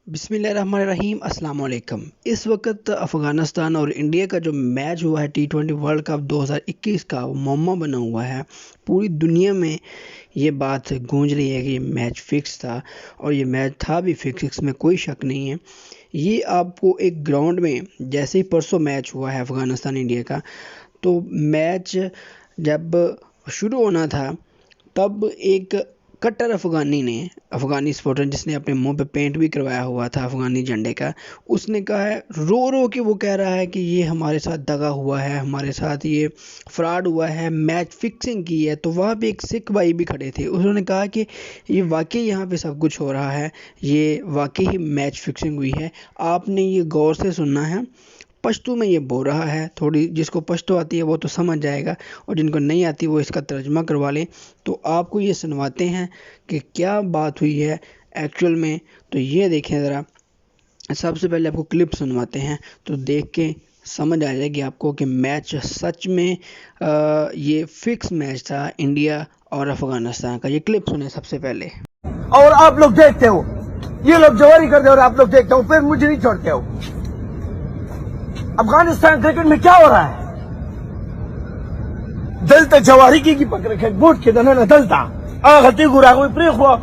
बिस्मिल्लाहिर्रहमानिर्रहीम अस्सलाम वालेकुम। इस वक्त अफ़गानिस्तान और इंडिया का जो मैच हुआ है T20 वर्ल्ड कप 2021 का, वो मौमा बना हुआ है। पूरी दुनिया में ये बात गूंज रही है कि ये मैच फिक्स था, और ये मैच था भी फिक्स, इसमें कोई शक नहीं है। ये आपको एक ग्राउंड में, जैसे ही परसों मैच हुआ है अफ़गानिस्तान इंडिया का, तो मैच जब शुरू होना था तब एक कट्टर अफ़गानी सपोर्टर, जिसने अपने मुंह पे पेंट भी करवाया हुआ था अफ़गानी झंडे का, उसने कहा है, रो रो के वो कह रहा है कि ये हमारे साथ दगा हुआ है, हमारे साथ ये फ्रॉड हुआ है, मैच फिक्सिंग की है। तो वहाँ पे एक सिख भाई भी खड़े थे, उन्होंने कहा कि ये वाकई यहाँ पे सब कुछ हो रहा है, ये वाकई ही मैच फिक्सिंग हुई है, आपने ये गौर से सुनना है। पश्तो में ये बोल रहा है, थोड़ी जिसको पश्तो आती है वो तो समझ जाएगा, और जिनको नहीं आती वो इसका तर्जमा करवा लें। तो आपको ये सुनवाते हैं कि क्या बात हुई है एक्चुअल में। तो ये देखें ज़रा, सबसे पहले आपको क्लिप सुनवाते हैं, तो देख के समझ आ जाएगी आपको कि मैच सच में ये फिक्स मैच था इंडिया और अफ़गानिस्तान का। ये क्लिप सुने सबसे पहले। और आप लोग देखते हो, ये लोग जवारी करते हो और आप लोग देखते हो, फिर मुझे नहीं छोड़ते हो। अफगानिस्तान क्रिकेट में क्या हो रहा है? दलता जवारी की पकड़ के बोट के दना दलता आगती गुरा को प्रे खो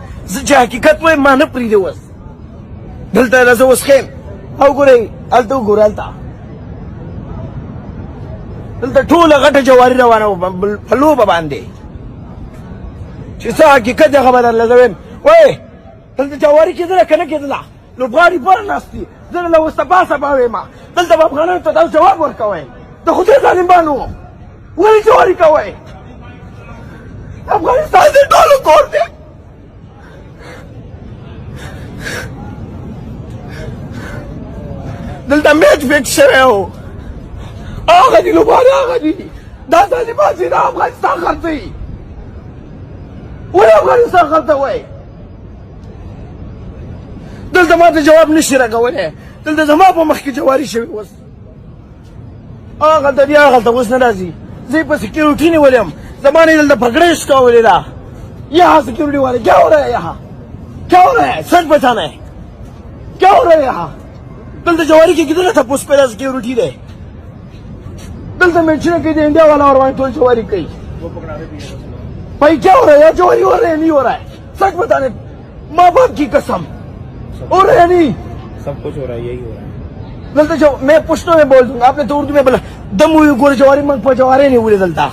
जा हकीकत में मान प्री देवस दलता लजो उसके हाउ गुरे अलतो गुरालता दलता ठूला गट जवारी रवाना फलू बांधे शिसा हकीकत जगह बदल लजवेन ओए दलता जवारी किधर कने किधर लो गाड़ी पर नास्ती जरा लो सपा बावे मा दलता अफगान तो दाव जवाब वर्कावे तो खुद जालिम बानो वही जवारी का हुआ अफगानिस्तान से डॉलर तोड़ दे। दलता मैच फिक्स है हो आगा जी लोग आगा जी दादा जी बाजी ना अफगानिस्तान करते ही वही अफगानिस्तान करता हुआ है। दलता माते जवाब नहीं रखा हुआ है, दलता जमा पर मख की जवारी शे वस आगा दरिया आगा तो वस नाराजी जी पर सिक्योरिटी नहीं बोले हम जमाने दलता पकड़े इसका बोले ला। यहाँ सिक्योरिटी वाले क्या हो रहा है, यहाँ क्या हो रहा है, सच बताना है क्या हो रहा है यहाँ। दलता जवारी के कितने था पुष्प पे सिक्योरिटी दे दलता मेंशन की इंडिया वाला और वहां तो जवारी कही वो पकड़ा रहे भाई क्या हो रहा है यार, जवारी हो रहा है नहीं हो रहा है, सच बताने माँ बाप की कसम हो रहा है नहीं, सब कुछ हो रहा है, यही हो रहा है। दलता जो मैं पुष्टो में बोल दूंगा, आपने तो उर्दू में बोला दम हुई गोरे जवारी मंग पर जवारे नहीं बोले दलता